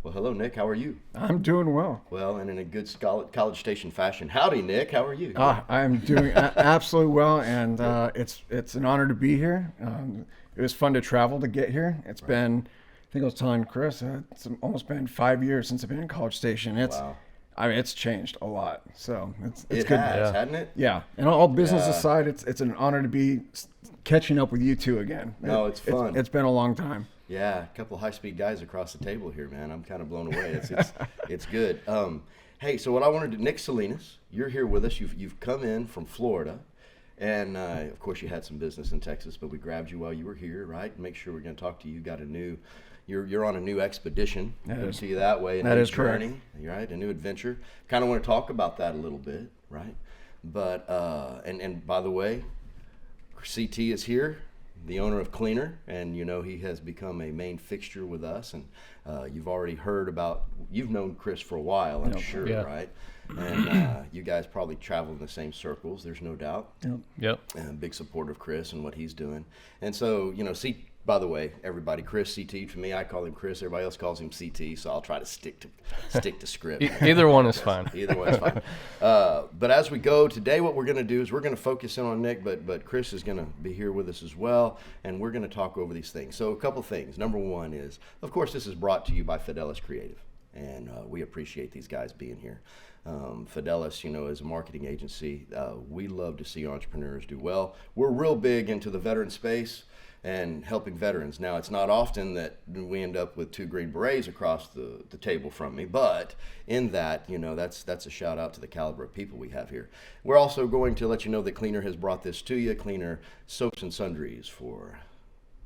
Well, hello, Nick. How are you? I'm doing well. Well, and in a good College Station fashion. Howdy, Nick. How are you? I'm doing absolutely well, and it's an honor to be here. It was fun to travel to get here. It's been, I think I was telling Chris, it's almost been 5 years since I've been in College Station. Wow. I mean, it's changed a lot. So it's It good. has, hadn't it? Yeah, and all business aside, it's an honor to be catching up with you two again. No, it's fun. It's been a long time. Yeah, a couple of high-speed guys across the table here, man. I'm kind of blown away. It's good. Hey, so what I wanted to, Nick Salinas, you're here with us. You've come in from Florida, and of course you had some business in Texas, but we grabbed you while you were here, right? Make sure we're going to talk to you. Got a new, you're on a new expedition. Let's see you that way. That is correct. Journey, right? A new adventure. Kind of want to talk about that a little bit, right? But and by the way, CT is here, the owner of Cleaner, and you know he has become a main fixture with us, and you've already heard about, you've known Chris for a while, I'm sure, right? And you guys probably travel in the same circles, there's no doubt. Yep. And big supporter of Chris and what he's doing. And so, you know, by the way, everybody, Chris, CT, for me, I call him Chris, everybody else calls him CT, so I'll try to stick to script. Either one is fine. Either one is fine. But as we go today, what we're going to do is we're going to focus in on Nick, but Chris is going to be here with us as well, and we're going to talk over these things. So a couple things. Number one is, of course, this is brought to you by Fidelis Creative, and we appreciate these guys being here. Fidelis, you know, is a marketing agency. We love to see entrepreneurs do well. We're real big into the veteran space and helping veterans. Now, it's not often that we end up with two Green Berets across the table from me, but in that, you know, that's a shout out to the caliber of people we have here. We're also going to let you know that Cleaner has brought this to you. Cleaner soaps and sundries for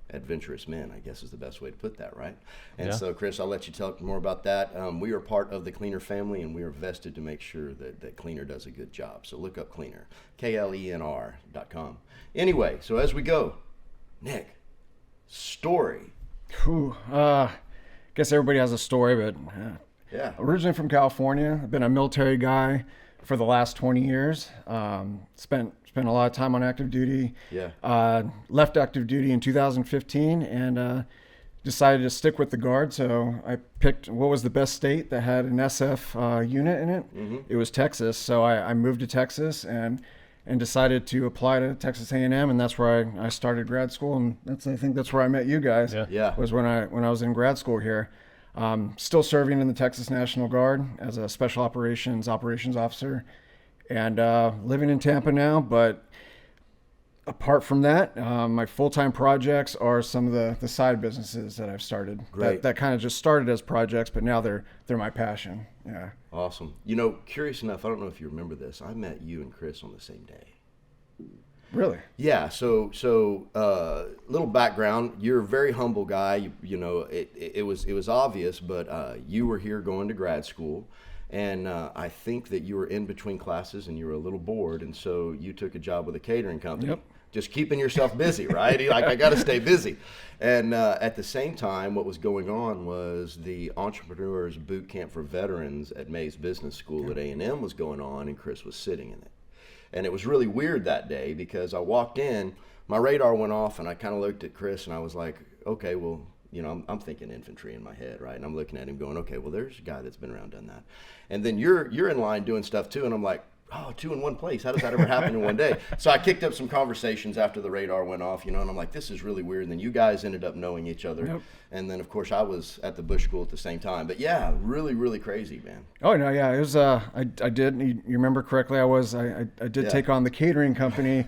adventurous men, I guess is the best way to put that, right? And so, Chris, I'll let you talk more about that. We are part of the Cleaner family, and we are vested to make sure that Cleaner does a good job. So look up Cleaner, KLENR.com. Anyway, so as we go, Nick, story. Guess everybody has a story, but originally from California. I've been a military guy for the last 20 years. Spent a lot of time on active duty. Left active duty in 2015 and decided to stick with the Guard. So I picked what was the best state that had an SF unit in it. Mm-hmm. It was Texas. So I moved to Texas and decided to apply to Texas A&M, and that's where I started grad school, and I think that's where I met you guys. Was when I was in grad school here. Still serving in the Texas National Guard as a special operations officer, and living in Tampa now. But apart from that, my full-time projects are some of the side businesses that I've started. Great. That kind of just started as projects, but now they're my passion. Yeah. Awesome. You know, curious enough, I don't know if you remember this. I met you and Chris on the same day. Really? Yeah. So little background. You're a very humble guy. You know, it was obvious, but you were here going to grad school, and I think that you were in between classes and you were a little bored, and so you took a job with a catering company. Yep. Just keeping yourself busy, right? Like, I got to stay busy. And at the same time, what was going on was the Entrepreneurs Boot Camp for Veterans at Mays Business School at A&M was going on, and Chris was sitting in it. And it was really weird that day because I walked in, my radar went off, and I kind of looked at Chris, and I was like, okay, well, you know, I'm thinking infantry in my head, right? And I'm looking at him going, okay, well, there's a guy that's been around, done that. And then you're in line doing stuff too, and I'm like, oh, two in one place. How does that ever happen in one day? So I kicked up some conversations after the radar went off, you know, and I'm like, this is really weird. And then you guys ended up knowing each other. Yep. And then, of course, I was at the Bush School at the same time. But yeah, really, really crazy, man. Oh, no, yeah. It was, I did, you remember correctly, I did take on the catering company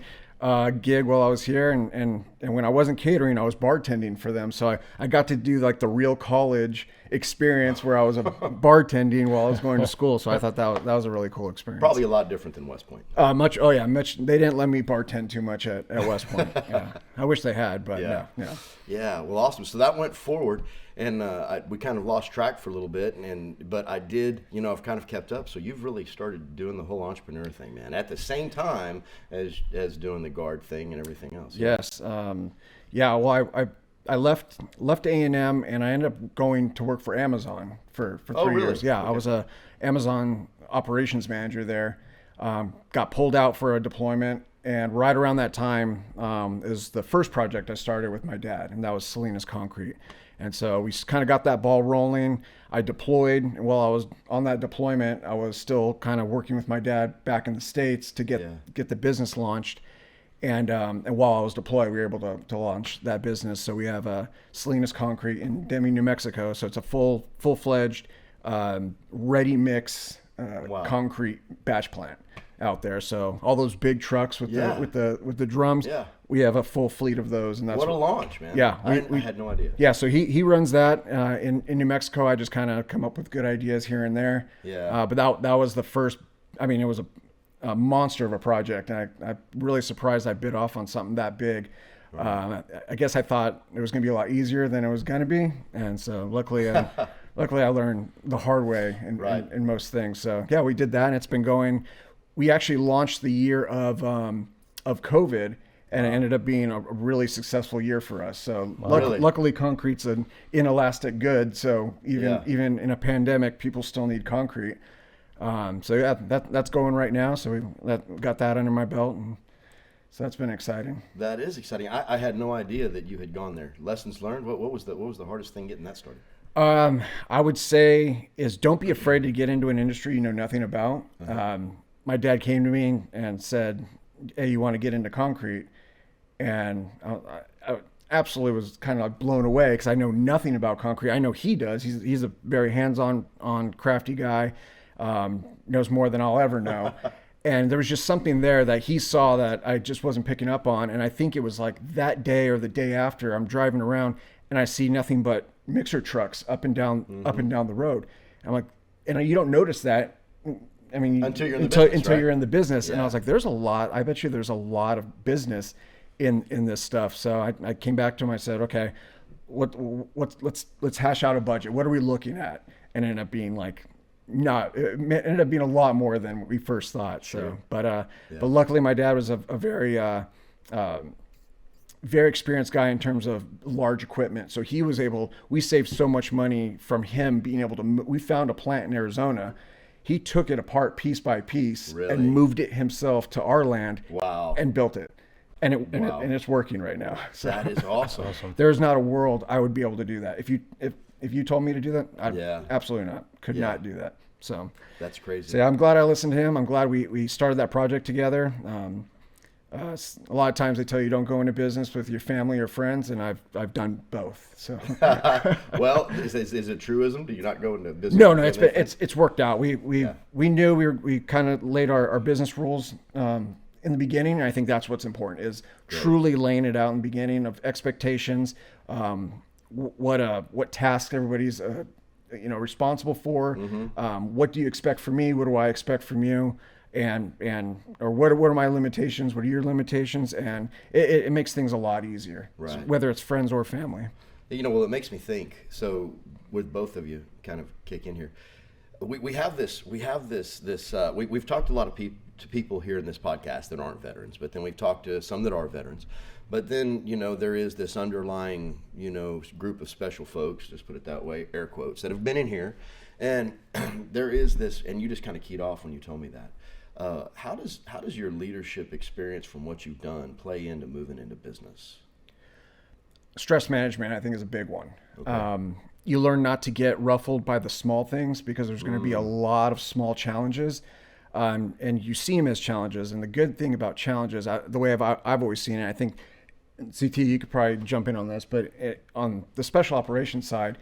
gig while I was here. And when I wasn't catering, I was bartending for them. So I got to do like the real college experience where I was bartending while I was going to school. So I thought that was a really cool experience. Probably a lot different than West Point. Much. They didn't let me bartend too much at West Point. Yeah. I wish they had, but no. Yeah. Well, awesome. So that went forward, and we kind of lost track for a little bit, but I did, you know, I've kind of kept up. So you've really started doing the whole entrepreneur thing, man, at the same time as doing the Guard thing and everything else. Yes. Well, I left A&M and I ended up going to work for Amazon for 3 years. Yeah, okay. I was a Amazon operations manager there. Got pulled out for a deployment And right around that time is the first project I started with my dad, and that was Salinas Concrete. And so we kind of got that ball rolling. I deployed. And while I was on that deployment, I was still kind of working with my dad back in the States to get the business launched. And while I was deployed, we were able to launch that business. So we have a Salinas Concrete in Demi, New Mexico. So it's a full-fledged ready mix concrete batch plant out there. So all those big trucks with the drums, we have a full fleet of those. And that's what a launch, man. Yeah, I had no idea. Yeah, so he runs that in New Mexico. I just kind of come up with good ideas here and there. Yeah. But that was the first. I mean, it was a monster of a project, and I'm really surprised I bid off on something that big. Right. I guess I thought it was going to be a lot easier than it was going to be, and so luckily I learned the hard way in most things. So yeah, we did that, and it's been going. We actually launched the year of COVID, and it ended up being a really successful year for us. So luckily, concrete's an inelastic good. So even in a pandemic, people still need concrete. So yeah, that's going right now. So we got that under my belt, and so that's been exciting. That is exciting. I had no idea that you had gone there. Lessons learned. What was the hardest thing getting that started? I would say is don't be afraid to get into an industry you know nothing about. My dad came to me and said, "Hey, you want to get into concrete?" And I absolutely was kind of like blown away because I know nothing about concrete. I know he does. He's a very hands-on crafty guy. Knows more than I'll ever know. And there was just something there that he saw that I just wasn't picking up on. And I think it was like that day or the day after, I'm driving around and I see nothing but mixer trucks up and down the road. I'm like, and you don't notice that. I mean, until you're in the business. Yeah. And I was like, I bet you there's a lot of business in this stuff. So I came back to him. I said, okay, let's hash out a budget. What are we looking at? And it ended up being like, it ended up being a lot more than we first thought. So, but luckily my dad was a very, very experienced guy in terms of large equipment. So we saved so much money from him being able to, we found a plant in Arizona. He took it apart piece by piece and moved it himself to our land and built it. And it's working right now. So that is awesome. There's not a world I would be able to do that. If you told me to do that, absolutely not. Could not do that. So that's crazy. So yeah, I'm glad I listened to him. I'm glad we started that project together. A lot of times they tell you don't go into business with your family or friends, and I've done both. So well, is it truism? Do you not go into business? No, it's worked out. We knew we kind of laid our business rules in the beginning, and I think that's what's important is truly laying it out in the beginning of expectations. What tasks everybody's responsible for. What do you expect from me? What do I expect from you? Or what are my limitations? What are your limitations? And it makes things a lot easier, whether it's friends or family. Well, it makes me think. So with both of you kind of kick in here, we've talked a lot to people here in this podcast that aren't veterans, but then we've talked to some that are veterans. But then, there is this underlying, group of special folks, just put it that way, air quotes, that have been in here. And there is this, and you just kind of keyed off when you told me that. How does your leadership experience from what you've done play into moving into business? Stress management, I think, is a big one. Okay. You learn not to get ruffled by the small things because there's going to be a lot of small challenges. And you see them as challenges. And the good thing about challenges, the way I've always seen it, I think, CT, you could probably jump in on this, but on the special operations side,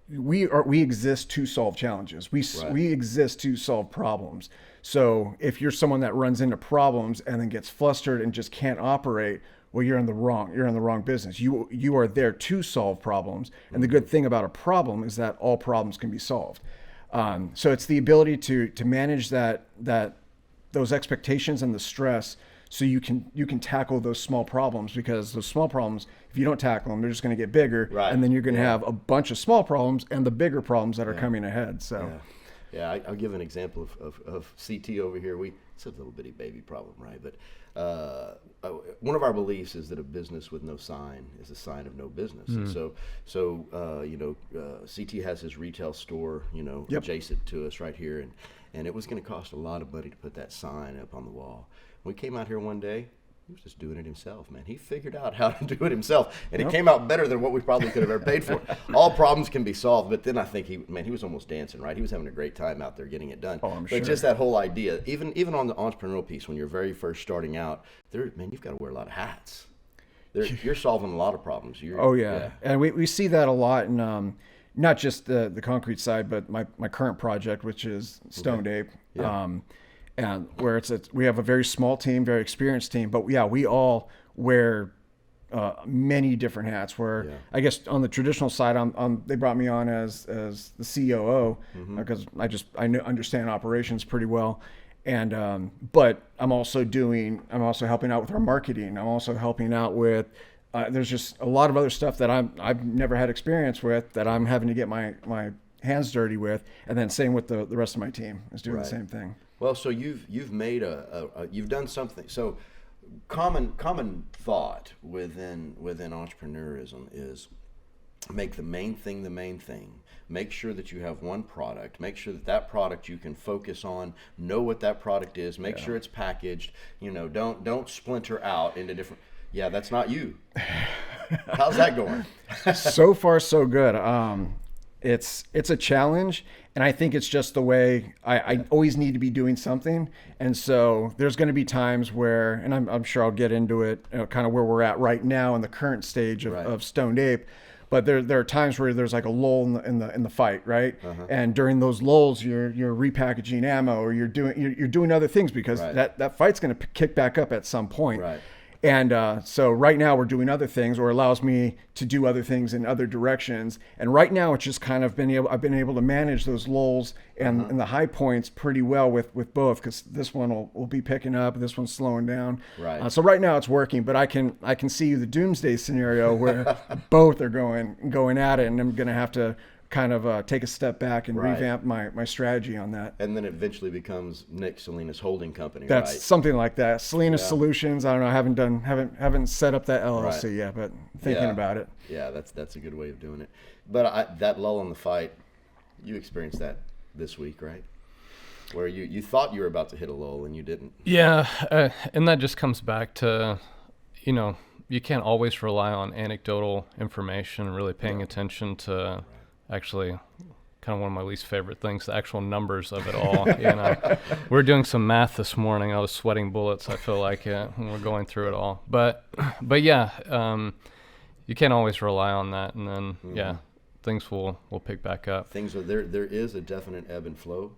we exist to solve challenges. We exist to solve problems. So if you're someone that runs into problems and then gets flustered and just can't operate, well, you're in the wrong business. You are there to solve problems. And the good thing about a problem is that all problems can be solved. So it's the ability to manage those expectations and the stress, so you can tackle those small problems, because those small problems, if you don't tackle them, they're just going to get bigger, and then you're going to have a bunch of small problems and the bigger problems that are coming ahead. So, I'll give an example of CT over here. It's a little bitty baby problem, right? But one of our beliefs is that a business with no sign is a sign of no business. And so CT has his retail store, adjacent to us right here, and it was going to cost a lot of money to put that sign up on the wall. We came out here one day. He was just doing it himself, man. He figured out how to do it himself, and it came out better than what we probably could have ever paid for. All problems can be solved, but then I think he was almost dancing, right? He was having a great time out there getting it done. Oh, I'm sure. But just that whole idea, even on the entrepreneurial piece, when you're very first starting out, you've got to wear a lot of hats. You're solving a lot of problems. And we see that a lot in not just the concrete side, but my current project, which is Stoned Ape. And where we have a very small team, very experienced team, but we all wear many different hats. I guess on the traditional side, they brought me on as the COO because I understand operations pretty well, and but I'm also helping out with our marketing. I'm also helping out with there's just a lot of other stuff that I've never had experience with that I'm having to get my hands dirty with, and then same with the rest of my team is doing the same thing. Well, so you've made you've done something. So common thought within entrepreneurism is make the main thing the main thing. Make sure that you have one product. Make sure that product you can focus on. Know what that product is. Make sure it's packaged. Don't splinter out into different. Yeah, that's not you. How's that going? So far, so good. It's a challenge, and I think it's just the way I always need to be doing something. And so there's going to be times where, and I'm sure I'll get into it, kind of where we're at right now in the current stage of Stoned Ape. But there are times where there's like a lull in the fight, right? And during those lulls, you're repackaging ammo, or you're doing other things because that fight's going to kick back up at some point. Right. And so right now we're doing other things, or allows me to do other things in other directions. And right now it's just kind of I've been able to manage those lulls and the high points pretty well with both, because this one will be picking up, this one's slowing down. Right. So right now it's working, but I can see the doomsday scenario where both are going at it, and I'm going to have to kind of take a step back and revamp my strategy on that. And then it eventually becomes Nick Salinas Holding Company, That's something like that. Salinas Solutions. I don't know. I haven't set up that LLC yet, but thinking about it. Yeah, that's a good way of doing it. But that lull in the fight, you experienced that this week, right? Where you thought you were about to hit a lull and you didn't. Yeah, and that just comes back to, you can't always rely on anecdotal information, really paying attention to actually kind of one of my least favorite things, the actual numbers of it all. We're doing some math this morning. I was sweating bullets, I feel like, when we're going through it all. But yeah, you can't always rely on that. And then, things will pick back up. Things are there. There is a definite ebb and flow.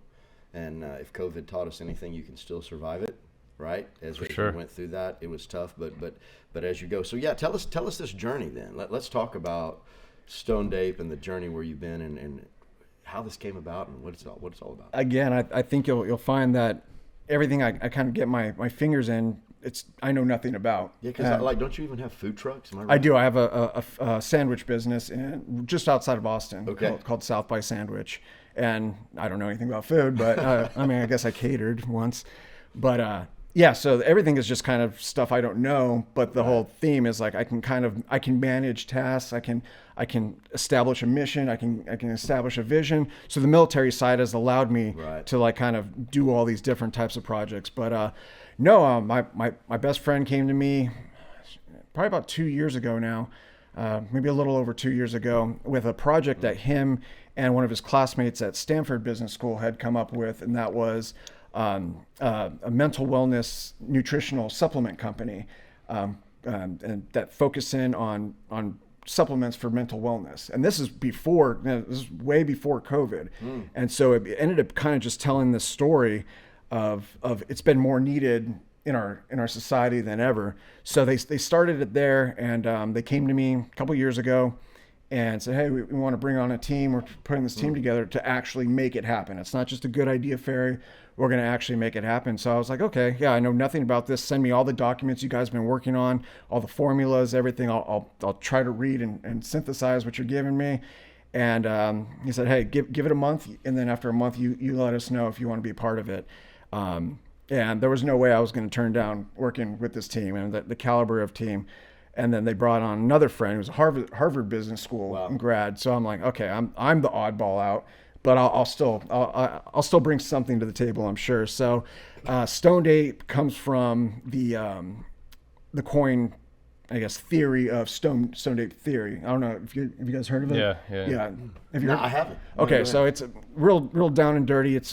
And if COVID taught us anything, you can still survive it, right? As we went through that, it was tough, but as you go. So yeah, tell us this journey then. Let's talk about Stoned Ape and the journey where you've been and how this came about and what it's all about. Again, I think you'll find that everything I kind of get my fingers in, I know nothing about. Yeah, because don't you even have food trucks? Am I right? I do. I have a sandwich business just outside of Boston called South by Sandwich. And I don't know anything about food, but I guess I catered once. But so everything is just kind of stuff I don't know. But the whole theme is like I can manage tasks. I can establish a mission. I can establish a vision. So the military side has allowed me to like kind of do all these different types of projects. But my best friend came to me probably about 2 years ago now, maybe a little over 2 years ago, with a project that him and one of his classmates at Stanford Business School had come up with, and that was a mental wellness nutritional supplement company, and that focus in on supplements for mental wellness. And this is way before COVID. And so it ended up kind of just telling this story of it's been more needed in our society than ever. So they started it there, and they came to me a couple years ago and said, hey, we want to bring on a team. We're putting this team together to actually make it happen. It's not just a good idea, Ferry. We're going to actually make it happen. So I was like, okay, I know nothing about this. Send me all the documents you guys have been working on, all the formulas, everything. I'll try to read and synthesize what you're giving me. And he said, hey, give it a month. And then after a month, you let us know if you want to be a part of it. And there was no way I was going to turn down working with this team and the caliber of team. And then they brought on another friend who was a Harvard Business School grad. So I'm like, okay, I'm the oddball out. but I'll still bring something to the table, I'm sure. So, stoned ape comes from the coin, I guess, theory of stoned ape theory. I don't know if have you guys heard of it? Yeah. Have you No, heard? I haven't. Okay, so it's real down and dirty. It's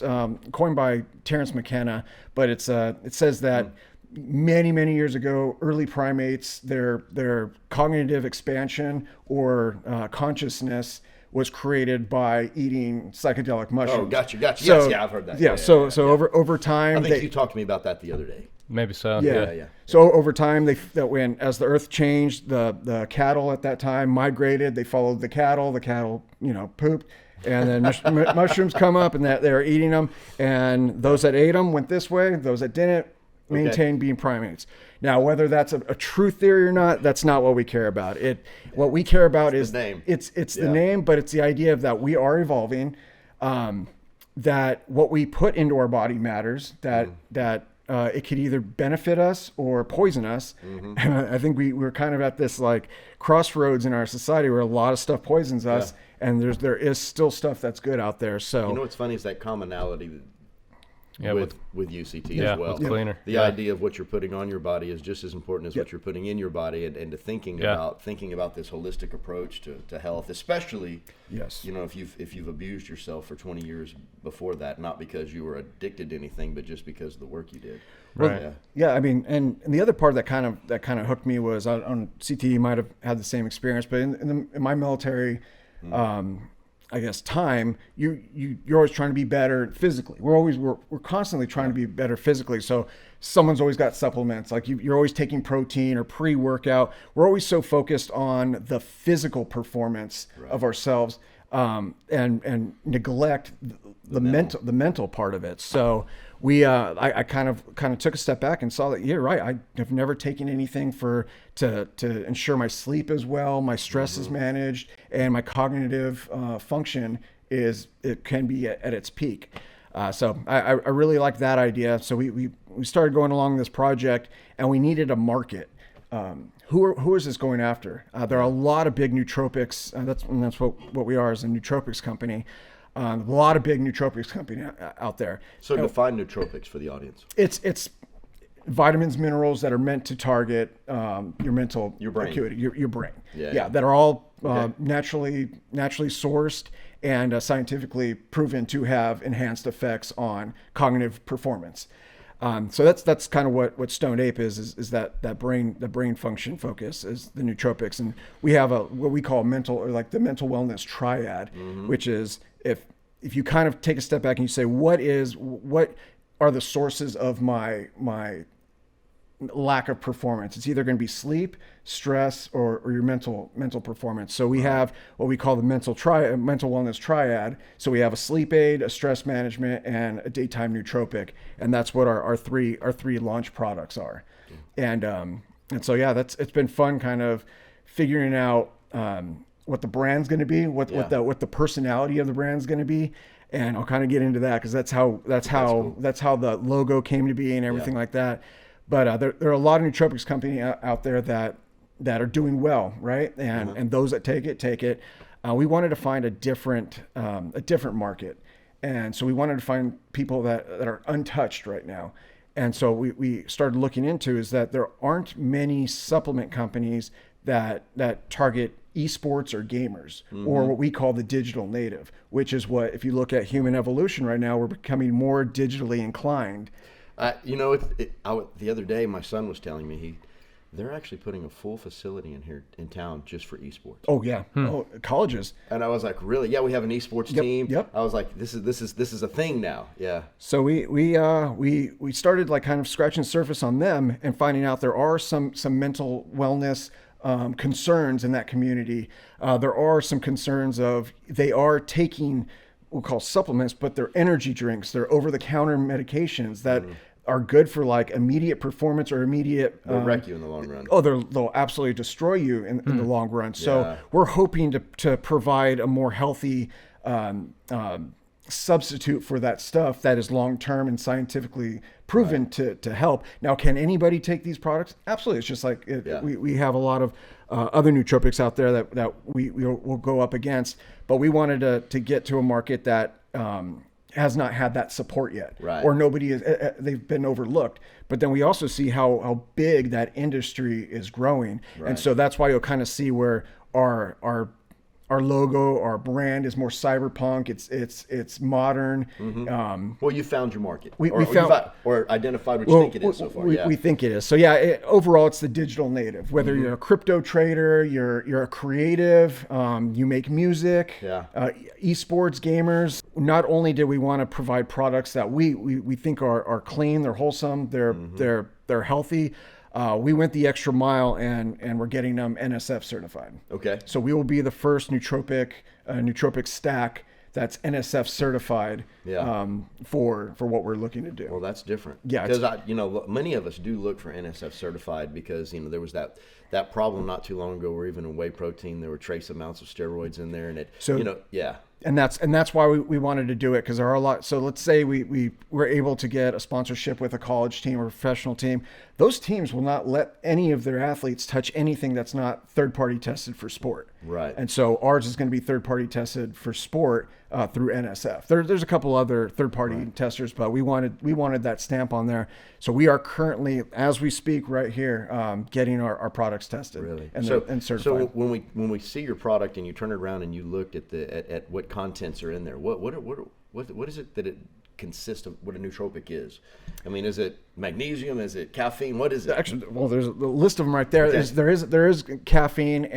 coined by Terence McKenna, but it says that many years ago, early primates, their cognitive expansion or consciousness was created by eating psychedelic mushrooms. Oh, gotcha. So, Yes, I've heard that. Yeah, so over time, I think you talked to me about that the other day. Maybe so. Yeah. So over time, as the earth changed, the cattle at that time migrated. They followed the cattle. The cattle, pooped, and then mushrooms come up, and they're eating them. And those that ate them went this way. Those that didn't maintained being primates. Now, whether that's a true theory or not, that's not what we care about. What we care about is the name. It's the name, but it's the idea of that we are evolving. That what we put into our body matters. That it could either benefit us or poison us. I think we're kind of at this like crossroads in our society where a lot of stuff poisons us, and there is still stuff that's good out there. So what's funny is that commonality with UCT as well. With cleaner. The idea of what you're putting on your body is just as important as what you're putting in your body, and to thinking about this holistic approach to health, especially if you've abused yourself for 20 years before that, not because you were addicted to anything, but just because of the work you did. Right. Yeah. I mean, and the other part that kind of hooked me was on CT. You might have had the same experience, but in my military. I guess time you're always trying to be better physically. We're constantly trying to be better physically. So someone's always got supplements, like you're always taking protein or pre-workout. We're always so focused on the physical performance of ourselves, and neglect the mental part of it. So I kind of took a step back and saw that you're right. I have never taken anything to ensure my sleep is well, my stress is managed, and my cognitive function can be at its peak. So I really like that idea. So we started going along this project, and we needed a market. Who is this going after? There are a lot of big nootropics. That's what we are as a nootropics company. A lot of big nootropics company out there. So define nootropics for the audience. It's vitamins, minerals that are meant to target your brain acuity, your brain. That are all naturally sourced and scientifically proven to have enhanced effects on cognitive performance. So that's kind of what Stoned Ape is that brain function focus is the nootropics, and we have what we call the mental wellness triad, which is if you kind of take a step back and you say what are the sources of my lack of performance. It's either going to be sleep, stress, or your mental performance. So we have what we call the mental wellness triad. So we have a sleep aid, a stress management, and a daytime nootropic, and that's what our three launch products are. And so it's been fun kind of figuring out what the brand's going to be, what the personality of the brand's going to be. And I'll kind of get into that because that's how the logo came to be and everything like that. But there are a lot of nootropics companies out there that are doing well, right? And those that take it. We wanted to find a different market, and so we wanted to find people that are untouched right now. And so we started looking into is that there aren't many supplement companies that target esports or gamers, or what we call the digital native, which is what, if you look at human evolution right now, we're becoming more digitally inclined. The other day, my son was telling me they're actually putting a full facility in here in town just for esports. Oh yeah, colleges. And I was like, really? Yeah, we have an esports team. Yep. I was like, this is a thing now. Yeah. So we started like kind of scratching the surface on them and finding out there are some mental wellness concerns in that community. There are some concerns of they are taking we'll call supplements, but they're energy drinks. They're over-the-counter medications that are good for like immediate performance or immediate. They'll wreck you in the long run. Oh, they'll absolutely destroy you in the long run. So we're hoping to provide a more healthy substitute for that stuff that is long-term and scientifically proven to help. Now, can anybody take these products? Absolutely. It's just like we have a lot of other nootropics out there that we will go up against, but we wanted to get to a market that has not had that support yet, right. or nobody is, they've been overlooked. But then we also see how big that industry is growing. Right. And so that's why you'll kind of see where our logo, our brand is more cyberpunk. It's modern. Mm-hmm. Well, you found your market, we found, or identified what you think it is so far. We think it is. So yeah, overall, it's the digital native. Whether you're a crypto trader, you're a creative, you make music, esports gamers. Not only do we want to provide products that we think are clean, they're wholesome, they're healthy. We went the extra mile and we're getting them NSF certified. Okay. So we will be the first nootropic stack that's NSF certified for what we're looking to do. Well, that's different. Yeah. Because many of us do look for NSF certified because, there was that problem not too long ago where even in whey protein, there were trace amounts of steroids in there. And And that's why we wanted to do it, because there are a lot. So let's say we were able to get a sponsorship with a college team or a professional team. Those teams will not let any of their athletes touch anything that's not third-party tested for sport. Right. And so ours is going to be third-party tested for sport through NSF. There's a couple other third-party testers, but we wanted that stamp on there. So we are currently, as we speak right here, getting our products tested. Really? And certified. So when we see your product and you turn it around and you looked at what contents are in there, what is it that it consists of? What a nootropic is? I mean, is it magnesium? Is it caffeine? What is it? Actually, well, there's a list of them right there. Okay. There is caffeine,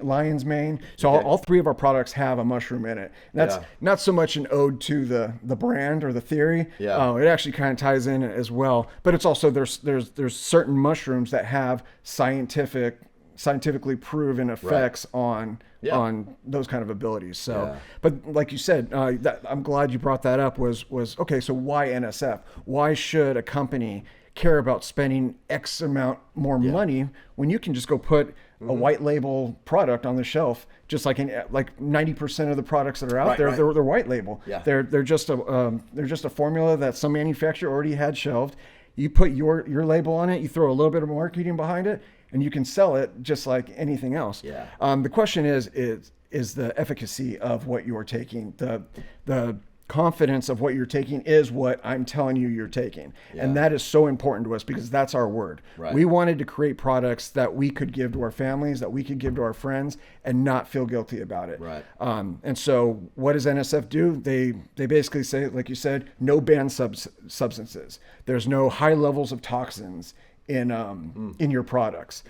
lion's mane. So all three of our products have a mushroom in it. And that's not so much an ode to the brand or the theory. Yeah. It actually kind of ties in as well. But it's also there's certain mushrooms that have scientifically proven effects on those kind of abilities. So, but like you said, I'm glad you brought that up. Was okay. So why NSF? Why should a company care about spending X amount more money when you can just go put a white label product on the shelf? Just like 90% of the products that are out there, they're white label. Yeah. They're just a formula that some manufacturer already had shelved. You put your label on it. You throw a little bit of marketing behind it, and you can sell it just like anything else. Yeah. The question is the efficacy of what you're taking. The confidence of what you're taking is what I'm telling you you're taking. Yeah. And that is so important to us because that's our word. Right. We wanted to create products that we could give to our families, that we could give to our friends, and not feel guilty about it. Right. And so what does NSF do? They basically say, like you said, no banned substances. There's no high levels of toxins in your products.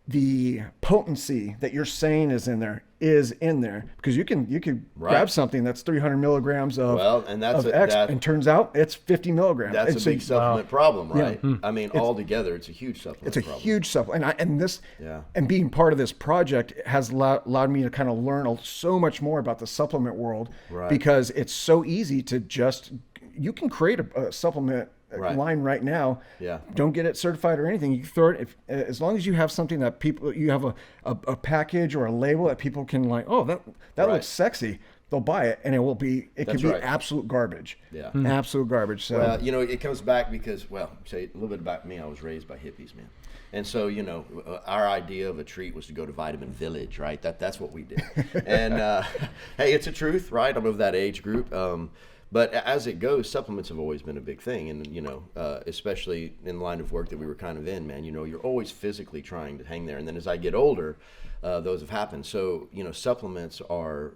The potency that you're saying is in there because you can grab something that's 300 milligrams of X, and turns out it's 50 milligrams. That's a big supplement problem, right? Yeah. I mean, altogether, it's a huge supplement problem. It's a huge supplement. And being part of this project has allowed me to kind of learn so much more about the supplement world, because it's so easy to you can create a supplement line right now. Yeah. Don't get it certified or anything. You can throw it as long as you have something that you have a package or a label that people can that looks sexy. They'll buy it, and it could be absolute garbage. Yeah. Absolute garbage. So it comes back because say a little bit about me. I was raised by hippies, man. And so, our idea of a treat was to go to Vitamin Village, right? That's what we did. And hey, it's a truth, right? I'm of that age group. But as it goes, supplements have always been a big thing. And, especially in the line of work that we were kind of in, man, you're always physically trying to hang there. And then as I get older, those have happened. So, supplements are,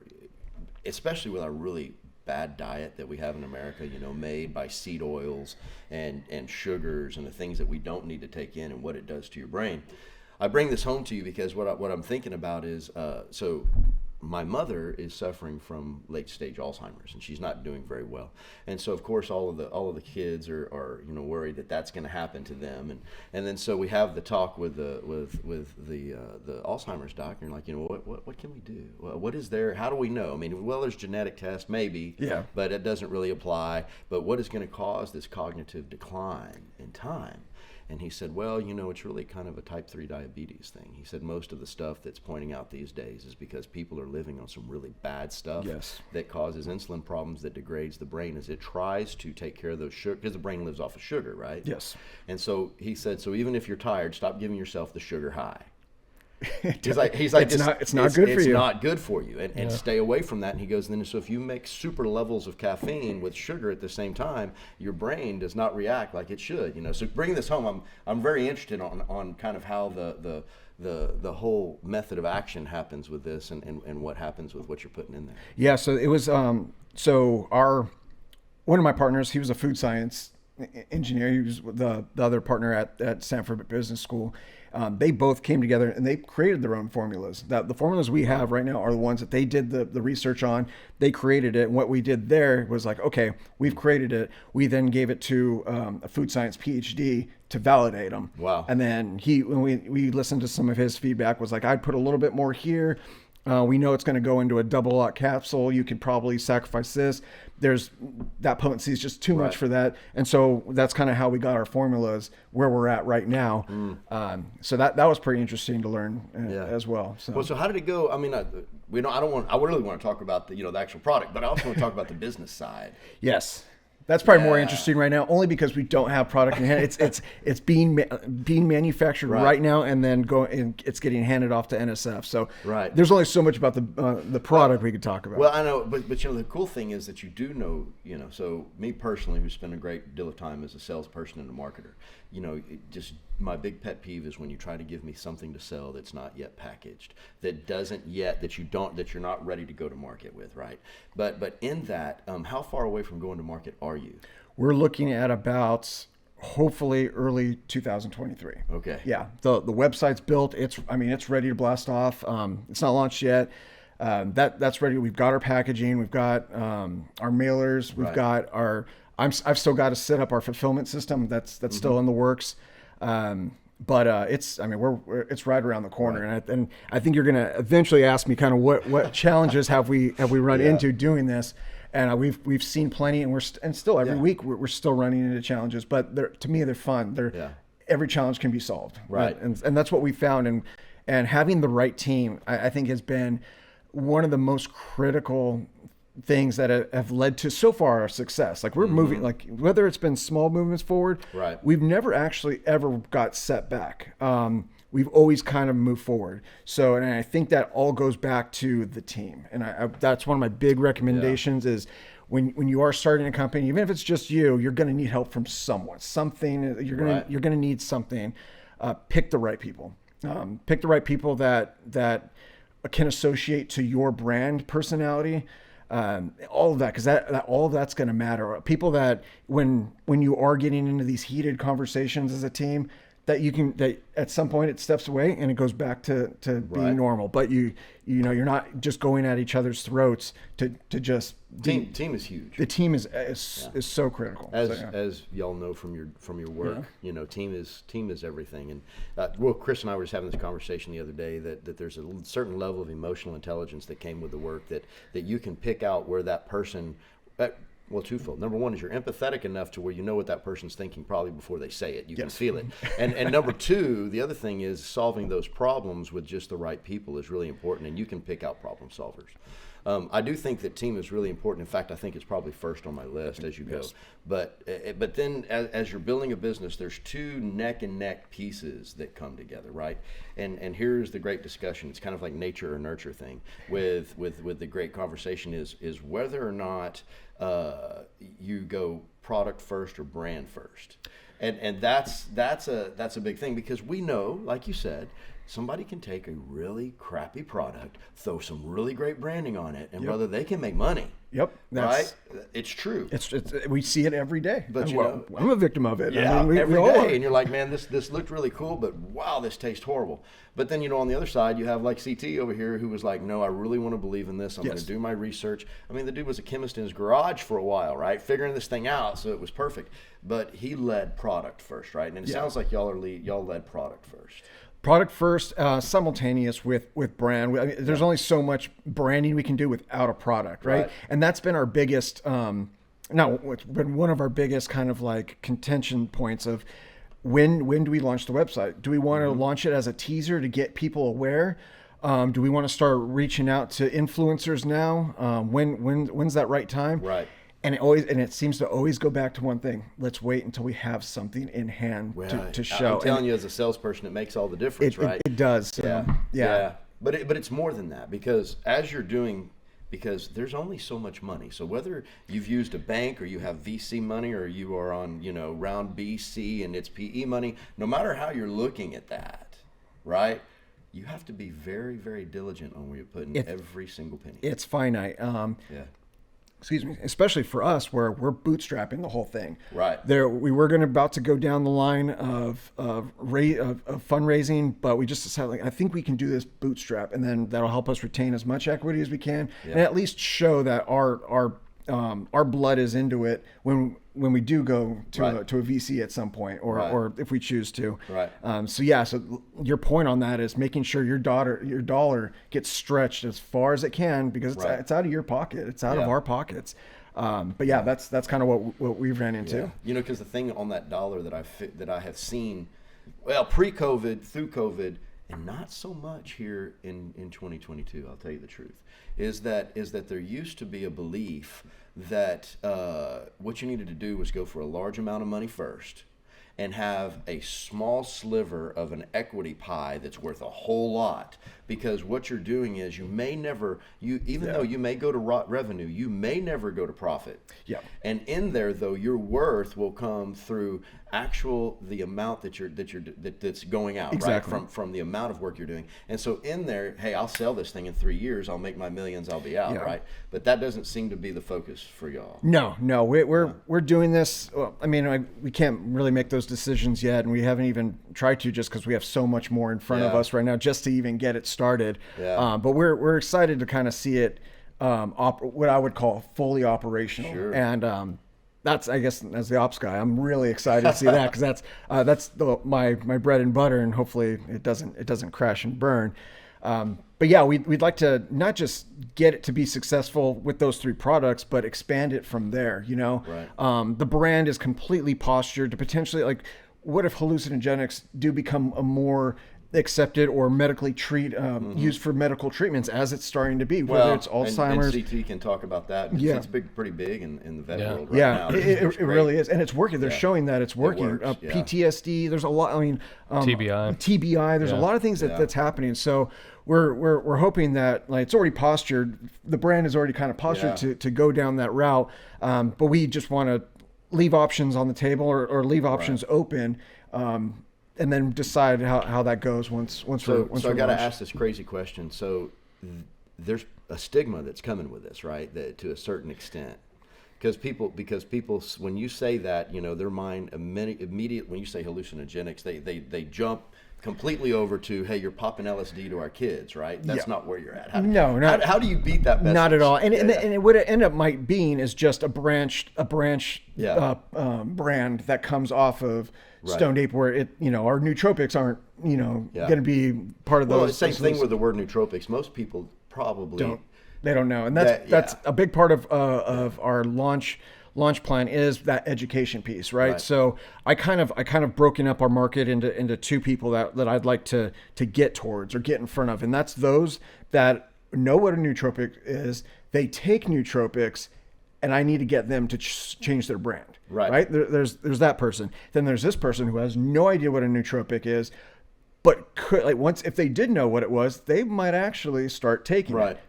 especially with our really bad diet that we have in America, made by seed oils and sugars and the things that we don't need to take in and what it does to your brain. I bring this home to you because what I'm thinking about is, so my mother is suffering from late stage Alzheimer's, and she's not doing very well. And so, of course, all of the kids are worried that that's going to happen to them. And then so we have the talk with the Alzheimer's doctor, and what can we do? What is there? How do we know? I mean, there's genetic tests maybe, but it doesn't really apply. But what is going to cause this cognitive decline in time? And he said, it's really kind of a type 3 diabetes thing. He said most of the stuff that's pointing out these days is because people are living on some really bad stuff that causes insulin problems, that degrades the brain as it tries to take care of those sugar, because the brain lives off of sugar, right? Yes. And so he said, so even if you're tired, stop giving yourself the sugar high. He's like, it's not good for you. It's not good for you, and stay away from that. And he goes, then so if you make super levels of caffeine with sugar at the same time, your brain does not react like it should. So bringing this home, I'm very interested on kind of how the whole method of action happens with this, and what happens with what you're putting in there. Yeah. So it was one of my partners, he was a food science engineer. He was the other partner at Stanford Business School. They both came together and they created their own formulas. The formulas we have right now are the ones that they did the research on. They created it. And what we did there was like, okay, we've created it. We then gave it to a food science PhD to validate them. Wow. And then when we listened to some of his feedback, was like, I'd put a little bit more here. We know it's going to go into a double lock capsule. You could probably sacrifice this. That potency is just too much for that. And so that's kind of how we got our formulas where we're at right now. So that was pretty interesting to learn as well. So how did it go? I mean, I really want to talk about the actual product, but I also want to talk about the business side. Yes. That's probably more interesting right now, only because we don't have product in hand. It's being manufactured right now, and then it's getting handed off to NSF. So there's only so much about the product we could talk about. Well, I know, but the cool thing is that you do know. So me personally, who spent a great deal of time as a salesperson and a marketer, just my big pet peeve is when you try to give me something to sell that's not yet packaged, that you're not ready to go to market with, right? But in that, how far away from going to market are you? We're looking at about hopefully early 2023. Okay. Yeah, the website's built. It's ready to blast off. It's not launched yet. That's ready. We've got our packaging. We've got our mailers. We've got our. I've still got to set up our fulfillment system. That's still in the works. But it's right around the corner, and I think you're going to eventually ask me kind of what challenges have we run into doing this, and we've seen plenty, and still every week we're still running into challenges, but to me they're fun. Every challenge can be solved, right? And that's what we found, and having the right team I think has been one of the most critical things that have led to so far our success. Like we're moving, like whether it's been small movements forward, we've never actually ever got set back. We've always kind of moved forward. So, and I think that all goes back to the team. And that's one of my big recommendations is when you are starting a company, even if it's just you're going to need help from someone, something, you're going to need something. Pick the right people. Pick the right people that can associate to your brand personality. All of that, because all of that's going to matter. People that when you are getting into these heated conversations as a team, that at some point it steps away and it goes back to being normal. But you're not just going at each other's throats to just team is huge. The team is so critical. As y'all know from your work, team is everything. And Chris and I were just having this conversation the other day that there's a certain level of emotional intelligence that came with the work that you can pick out where that person. Well, twofold. Number one is you're empathetic enough to where you know what that person's thinking probably before they say it. You can feel it. And number two, the other thing is solving those problems with just the right people is really important, and you can pick out problem solvers. I do think that team is really important. In fact, I think it's probably first on my list as you go. But then as you're building a business, there's two neck and neck pieces that come together, right? And here's the great discussion. It's kind of like nature or nurture thing with the great conversation is whether or not you go product first or brand first. And that's a big thing, because we know, like you said, somebody can take a really crappy product, throw some really great branding on it, and brother, they can make money. Yep, right? It's true. It's we see it every day. But I'm a victim of it. Yeah, every day, and you're like, man, this looked really cool, but wow, this tastes horrible. But then on the other side, you have like CT over here who was like, no, I really want to believe in this. I'm going to do my research. I mean, the dude was a chemist in his garage for a while, right, figuring this thing out, so it was perfect. But he led product first, right? And it sounds like y'all led product first. Product first, simultaneous with brand. I mean, there's only so much branding we can do without a product, right? And that's been our biggest, it's been one of our biggest kind of like contention points of when do we launch the website? Do we want to launch it as a teaser to get people aware? Do we want to start reaching out to influencers now? When's that right time? Right. And it seems to always go back to one thing. Let's wait until we have something in hand to show. I'm telling you, as a salesperson, it makes all the difference, right? It does. Yeah. But it's more than that, because as you're doing, because there's only so much money. So whether you've used a bank or you have VC money or you are on, round B, C, and it's PE money, no matter how you're looking at that, right? You have to be very, very diligent on where you're putting every single penny. It's finite. Excuse me, especially for us, where we're bootstrapping the whole thing. Right. We were about to go down the line of fundraising, but we just decided, I think we can do this bootstrap, and then that'll help us retain as much equity as we can, and at least show that our blood is into it when we do go to a VC at some point, or if we choose to. Right. So your point on that is making sure your dollar gets stretched as far as it can, because it's out of your pocket, it's out of our pockets. But that's kind of what we've ran into. Because the thing on that dollar that I have seen, well, pre-COVID, through COVID, and not so much here in 2022, I'll tell you the truth, is that there used to be a belief that what you needed to do was go for a large amount of money first and have a small sliver of an equity pie that's worth a whole lot, because what you're doing is you may never, though you may go to revenue, you may never go to profit. Yeah. And in there, though, your worth will come through the amount that's going out, exactly. Right? From the amount of work you're doing. And so in there, hey, I'll sell this thing in 3 years, I'll make my millions, I'll be out, right? But that doesn't seem to be the focus for y'all. No, we're doing this. Well, I mean, we can't really make those decisions yet, and we haven't even tried to, just because we have so much more in front of us right now, just to even get it started. But we're excited to kind of see it, what I would call fully operational. Sure. And that's, I guess, as the ops guy, I'm really excited to see that, because that's my bread and butter, and hopefully it doesn't crash and burn. But yeah, we'd like to not just get it to be successful with those 3 products, but expand it from there. Right. The brand is completely postured to potentially, what if hallucinogenics do become a more accepted or medically used for medical treatments, as it's starting to be, whether it's Alzheimer's. And CT can talk about that. It's pretty big in the vet world right now. It really is, and it's working. They're showing that it's working. PTSD, there's a lot. I mean, TBI. There's a lot of things that's happening. So we're hoping that, it's already postured. The brand is already kind of postured to go down that route. But we just want to leave options on the table, or leave options open. And then decide how that goes once we're I got to ask this crazy question. So there's a stigma that's coming with this, right? To a certain extent, because people, when you say that, their mind immediate when you say hallucinogenics, they jump completely over to, hey, you're popping LSD to our kids, right? That's not where you're at. How do you beat that message? Not at all. And what it ended up might being is just a branch brand that comes off of Stoned Ape, where our nootropics aren't going to be part of those. Well, the same thing with the word nootropics. Most people probably don't know, and that's a big part of our launch plan, is that education piece, right? So I kind of broken up our market into 2 people that I'd like to get towards or get in front of, and that's those that know what a nootropic is. They take nootropics, and I need to get them to change their brand. Right? There's that person. Then there's this person who has no idea what a nootropic is, but could, if they did know what it was, they might actually start taking it.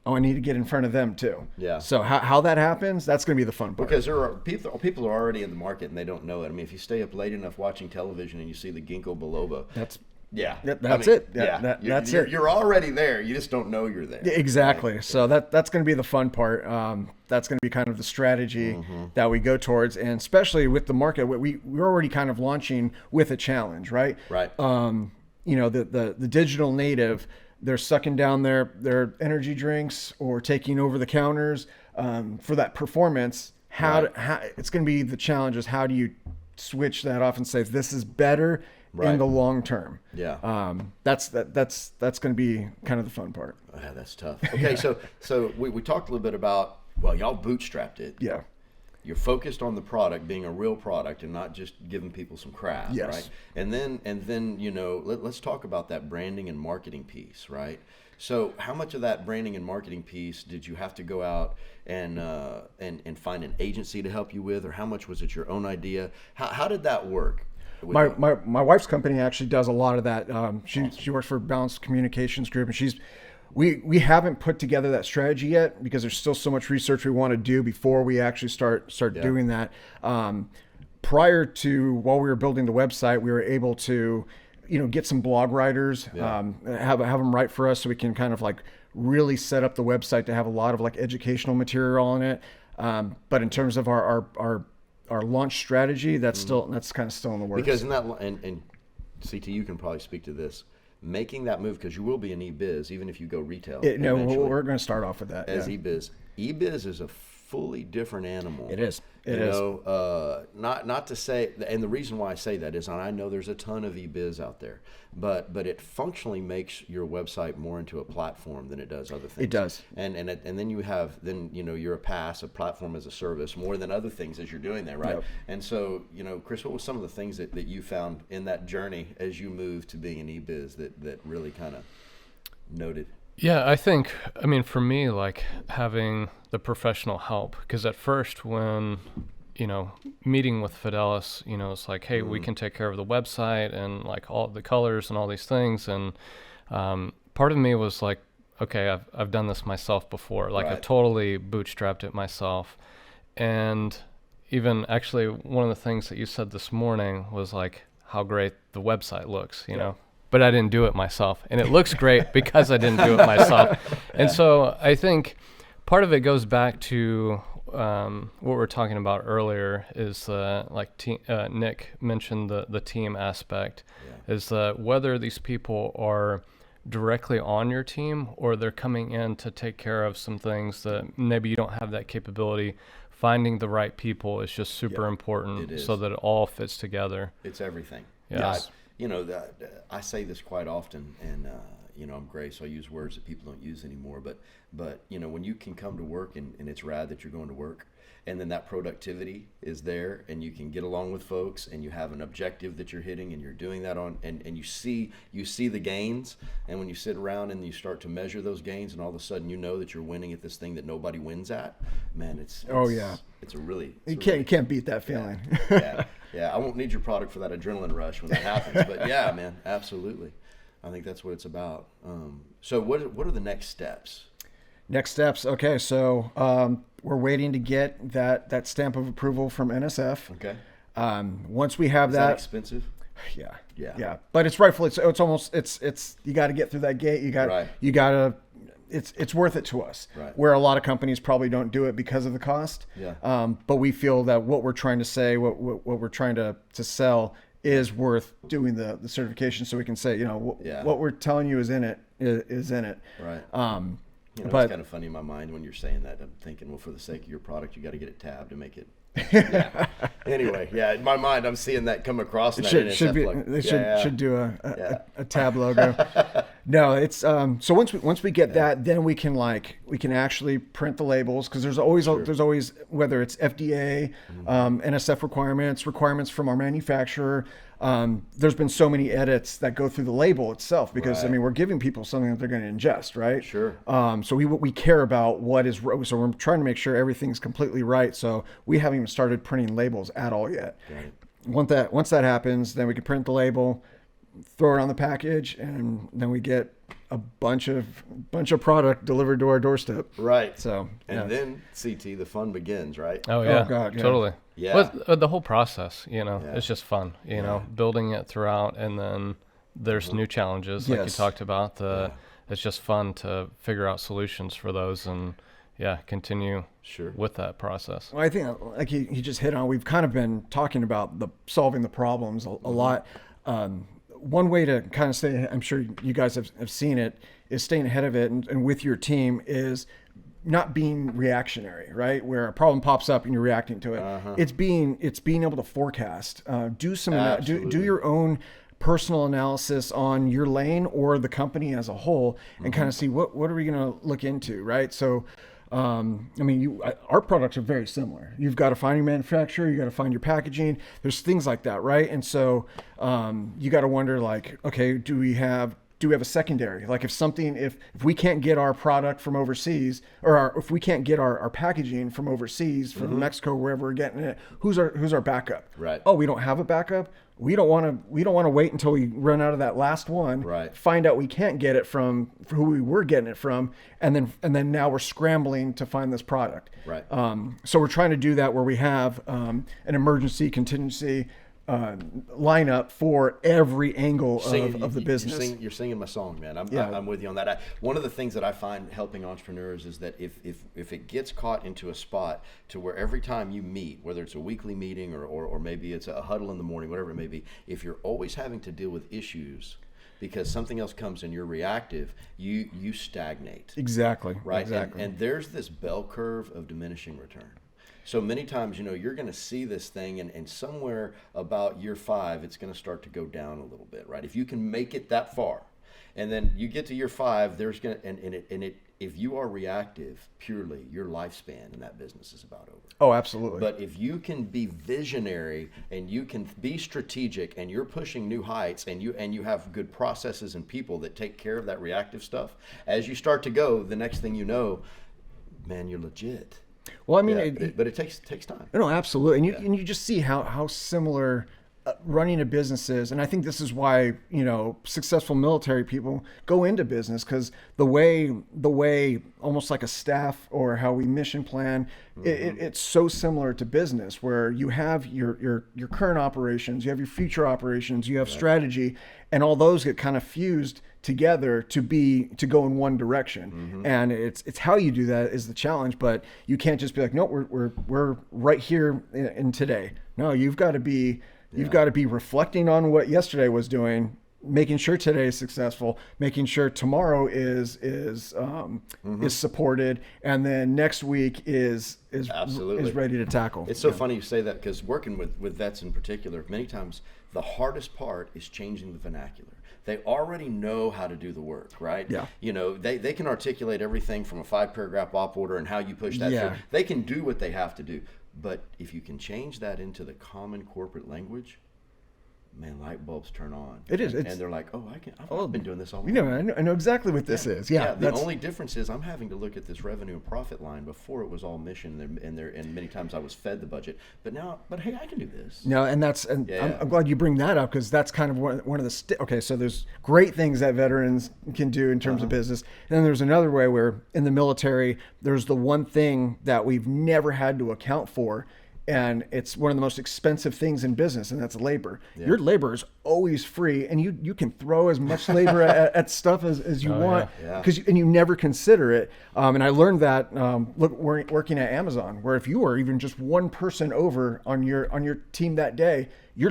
Oh, I need to get in front of them too. Yeah. So how that happens, that's going to be the fun part. Because there are people are already in the market and they don't know it. I mean, if you stay up late enough watching television and you see the ginkgo biloba, that's it. That's it. You're already there. You just don't know you're there. Exactly. Right? So that's going to be the fun part. That's going to be kind of the strategy that we go towards, and especially with the market, we're already kind of launching with a challenge, right? Right. The digital native, they're sucking down their energy drinks or taking over the counters for that performance. How it's going to be the challenge is, how do you switch that off and say this is better in the long term? That's going to be kind of the fun part. That's tough. Okay, so we talked a little bit about, well, y'all bootstrapped it. Yeah. you're focused on the product being a real product and not just giving people some crap, Yes. right? And then let's talk about that branding and marketing piece, right? So how much of that branding and marketing piece did you have to go out and find an agency to help you with, or how much was it your own idea? How did that work? My wife's company actually does a lot of that. She works for Balanced Communications Group, and we haven't put together that strategy yet because there's still so much research we want to do before we actually start doing that. Prior to, while we were building the website, we were able to get some blog writers, have them write for us so we can kind of like really set up the website to have a lot of like educational material on it. But in terms of our launch strategy, that's kind of still in the works. Because in that, and CT, you can probably speak to this, making that move, because you will be an e-biz even if you go retail. No, we're going to start off with that as e-biz. E-biz is a fully different animal. It is. Not to say, and the reason why I say that is, and I know there's a ton of e-biz out there, but it functionally makes your website more into a platform than it does other things. It does. And then you're a PaaS, a platform as a service, more than other things as you're doing that, right? Yep. And so, Chris, what were some of the things that you found in that journey as you moved to being an e-biz that really kind of noted? Yeah, I mean, for me, like having the professional help, because at first when, meeting with Fidelis, it's like, hey, we can take care of the website and like all the colors and all these things. And part of me was like, okay, I've done this myself before. Like I've totally bootstrapped it myself. And even actually one of the things that you said this morning was like how great the website looks, you know. But I didn't do it myself. And it looks great because I didn't do it myself. And so I think part of it goes back to what we were talking about earlier is Nick mentioned the team aspect, is that whether these people are directly on your team or they're coming in to take care of some things that maybe you don't have that capability, finding the right people is just super important so that it all fits together. It's everything. Yes. I say this quite often, and I'm gray, so I use words that people don't use anymore. But when you can come to work and it's rad that you're going to work, and then that productivity is there, and you can get along with folks, and you have an objective that you're hitting, and you're doing that on, and you see the gains, and when you sit around and you start to measure those gains, and all of a sudden you know that you're winning at this thing that nobody wins at, man, it's you can't beat that feeling. Yeah, I won't need your product for that adrenaline rush when that happens. But yeah, man, absolutely. I think that's what it's about. So what are the next steps? Next steps. Okay, so we're waiting to get that stamp of approval from NSF. Okay. Once we have Is that expensive? Yeah. But it's rightful. It's almost you got to get through that gate. You got to. It's worth it to us. Right. Where a lot of companies probably don't do it because of the cost. Yeah. But we feel that what we're trying to say, what we're trying to sell, is worth doing the certification, so we can say, what we're telling you is in it. Right. It's kind of funny in my mind when you're saying that. I'm thinking, well, for the sake of your product, you got to get it tabbed to make it. Anyway, in my mind, I'm seeing that come across. They should do a tab logo. No, it's so once we get that, then we can actually print the labels, because there's always whether it's FDA, NSF requirements from our manufacturer. There's been so many edits that go through the label itself, because we're giving people something that they're going to ingest, right? Sure. So we care about what is, so we're trying to make sure everything's completely right. So we haven't even started printing labels at all yet. Right. Once that happens, then we can print the label, throw it on the package, and then we get a bunch of product delivered to our doorstep. Right. So then CT, the fun begins, right? Oh yeah. Oh God, yeah. Totally. Yeah. But the whole process, it's just fun, building it throughout, and then there's new challenges like you talked about. It's just fun to figure out solutions for those, and continue with that process. Well, I think like he just hit on, we've kind of been talking about solving the problems a lot. One way to kind of stay, I'm sure you guys have seen it, is staying ahead of it and with your team is not being reactionary, right? Where a problem pops up and you're reacting to it. It's being able to forecast, do your own personal analysis on your lane or the company as a whole, and kind of see what are we going to look into, right? So I mean, our products are very similar. You've got to find your manufacturer, you got to find your packaging. There's things like that, right? And so you got to wonder, like, okay, do we have a secondary? Like if we can't get our product from overseas, or if we can't get our packaging from overseas, from Mexico, wherever we're getting it, who's our backup? Right. Oh, we don't have a backup. We don't want to wait until we run out of that last one. Right. Find out we can't get it from who we were getting it from, and then now we're scrambling to find this product. Right. So we're trying to do that where we have an emergency contingency lineup for every angle of the business. You're singing my song, man. I'm with you on that. One of the things that I find helping entrepreneurs is that if it gets caught into a spot to where every time you meet, whether it's a weekly meeting or maybe it's a huddle in the morning, whatever it may be, if you're always having to deal with issues because something else comes and you're reactive, you stagnate. Exactly. Right. Exactly. And there's this bell curve of diminishing return. So many times, you're going to see this thing, and somewhere about year 5, it's going to start to go down a little bit, right? If you can make it that far, and then you get to year 5, there's going to, if you are reactive purely, your lifespan in that business is about over. Oh, absolutely. But if you can be visionary and you can be strategic and you're pushing new heights and you have good processes and people that take care of that reactive stuff, as you start to go, the next thing you know, man, you're legit. Well, I mean, but it takes time. No, absolutely, and you just see how similar running a business is, and I think this is why successful military people go into business, because the way almost like a staff or how we mission plan, it's so similar to business, where you have your current operations, you have your future operations, you have strategy, and all those get kind of fused together to go in one direction. And it's how you do that is the challenge, but you can't just be like, no, we're right here in today. No, you've got to be reflecting on what yesterday was doing, making sure today is successful, making sure tomorrow is supported, and then next week is ready to tackle. It's so funny you say that, because working with vets in particular, many times the hardest part is changing the vernacular. They already know how to do the work, right? Yeah. They can articulate everything from a 5-paragraph op order and how you push that through. They can do what they have to do. But if you can change that into the common corporate language, man, light bulbs turn on. It is. And they're like, I've been doing this all my life. I know exactly what this is. Yeah. The only difference is I'm having to look at this revenue and profit line. Before it was all mission, and many times I was fed the budget. But hey, I can do this. No, and I'm glad you bring that up, because that's kind of one of the okay. So there's great things that veterans can do in terms of business, and then there's another way where in the military there's the one thing that we've never had to account for. And it's one of the most expensive things in business, and that's labor. Yeah. Your labor is always free, and you can throw as much labor at stuff as you want, and you never consider it. And I learned that working at Amazon, where if you were even just one person over on your team that day, you're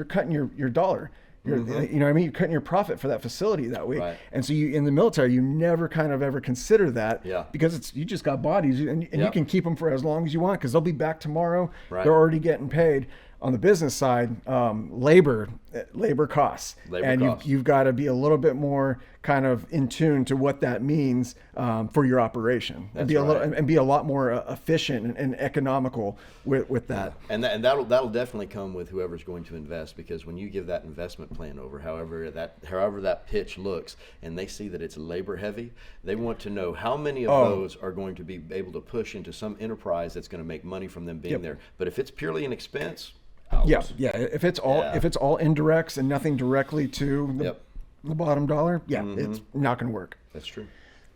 cutting your dollar. You know what I mean? You're cutting your profit for that facility that week. Right. And so in the military, you never kind of ever consider that, because you just got bodies, and you can keep them for as long as you want, because they'll be back tomorrow. Right. They're already getting paid. On the business side, labor costs, you've got to be a little bit more kind of in tune to what that means for your operation, and be a lot more efficient and economical with that. And that'll definitely come with whoever's going to invest, because when you give that investment plan over, however that pitch looks, and they see that it's labor heavy, they want to know how many of those are going to be able to push into some enterprise that's going to make money from them being there. But if it's purely an expense, yeah. If it's all indirects and nothing directly to the bottom dollar, it's not going to work. That's true.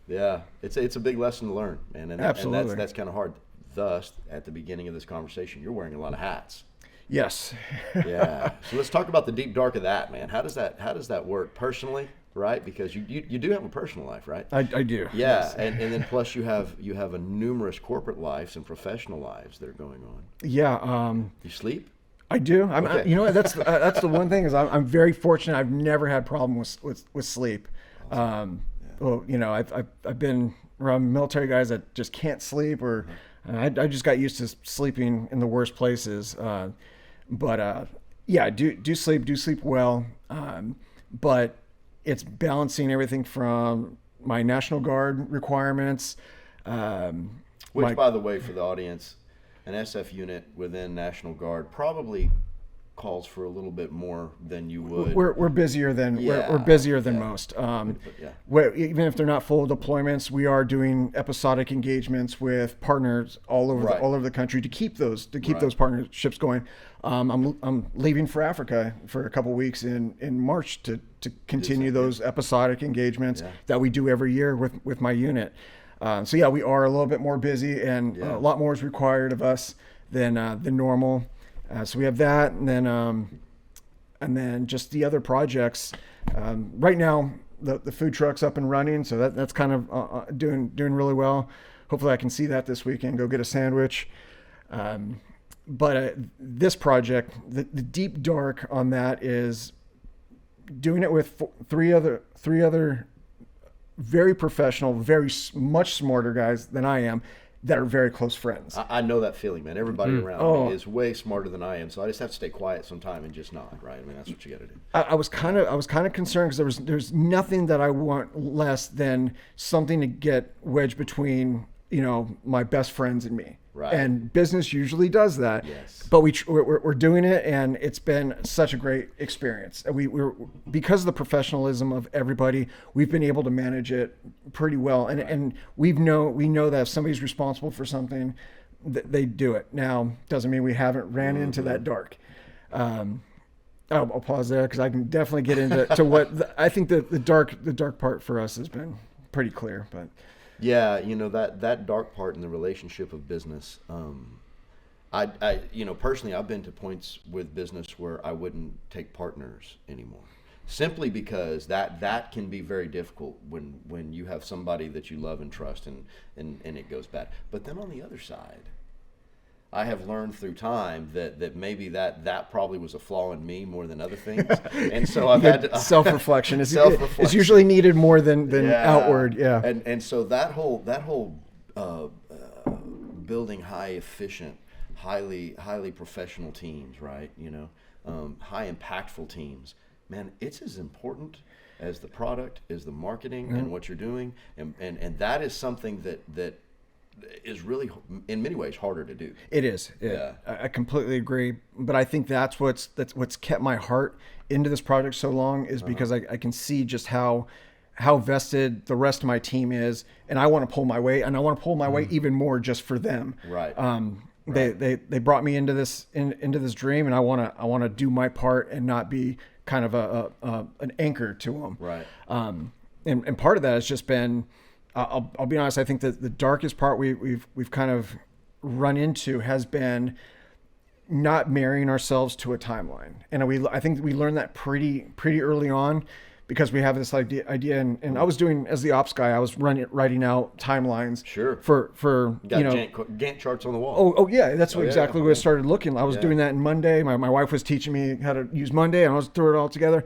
Yeah, it's a big lesson to learn, man, and absolutely, that's kind of hard. Thus, at the beginning of this conversation, you're wearing a lot of hats. Yes. Yeah. So let's talk about the deep dark of that, man. How does that work personally? Right, because you do have a personal life, right? I do. Yeah, yes. and then plus you have a numerous corporate lives and professional lives that are going on. Yeah. You sleep? I do. That's the one thing is I'm very fortunate. I've never had problem with sleep. Awesome. Well, I've been around military guys that just can't sleep, or I just got used to sleeping in the worst places. But do sleep well. But it's balancing everything from my National Guard requirements, Which, by the way, for the audience, an SF unit within National Guard probably calls for a little bit more than you would. We're busier than we're busier than most. Even if they're not full deployments, we are doing episodic engagements with partners all over the country to keep those partnerships going. I'm leaving for Africa for a couple weeks in March to continue those episodic engagements that we do every year with my unit. So we are a little bit more busy, and a lot more is required of us than normal. So we have that, and then just the other projects. Right now, the food truck's up and running, so that's kind of doing really well. Hopefully, I can see that this weekend. Go get a sandwich. But this project, the deep dark on that is doing it with three other very professional, very much smarter guys than I am, that are very close friends. I know that feeling, man. Everybody around me is way smarter than I am, so I just have to stay quiet sometime and just nod, right? I mean, that's what you got to do. I was kind of concerned because there's nothing that I want less than something to get wedged between my best friends and me. Right. And business usually does that. Yes. But we're doing it, and it's been such a great experience. We're because of the professionalism of everybody, we've been able to manage it pretty well. And we know that if somebody's responsible for something, they do it. Now, doesn't mean we haven't ran into that dark. I'll pause there because I can definitely get into what I think the dark part for us has been pretty clear, but. Yeah, that dark part in the relationship of business. I personally, I've been to points with business where I wouldn't take partners anymore, simply because that can be very difficult when you have somebody that you love and trust and it goes bad. But then on the other side, I have learned through time that maybe that probably was a flaw in me more than other things, and so I've had to, self-reflection is usually needed more than outward. Yeah, and so that whole building high efficient, highly professional teams, right? High impactful teams. Man, it's as important as the product, as the marketing and what you're doing, and that is something that is really, in many ways, harder to do. It is. I completely agree. But I think that's what's kept my heart into this project so long is because I can see just how vested the rest of my team is, and I want to pull my weight, and I want to pull my weight even more just for them. Right. They brought me into this dream, and I want to do my part and not be kind of an anchor to them. Right. And part of that has just been. I'll be honest. I think that the darkest part we've kind of run into has been not marrying ourselves to a timeline, and I think we learned that pretty early on, because we have this idea. And I was doing, as the ops guy, I was writing out timelines. Sure. For Gantt charts on the wall. Oh yeah, that's exactly what I started looking. I was doing that in Monday. My wife was teaching me how to use Monday, and I was throwing it all together,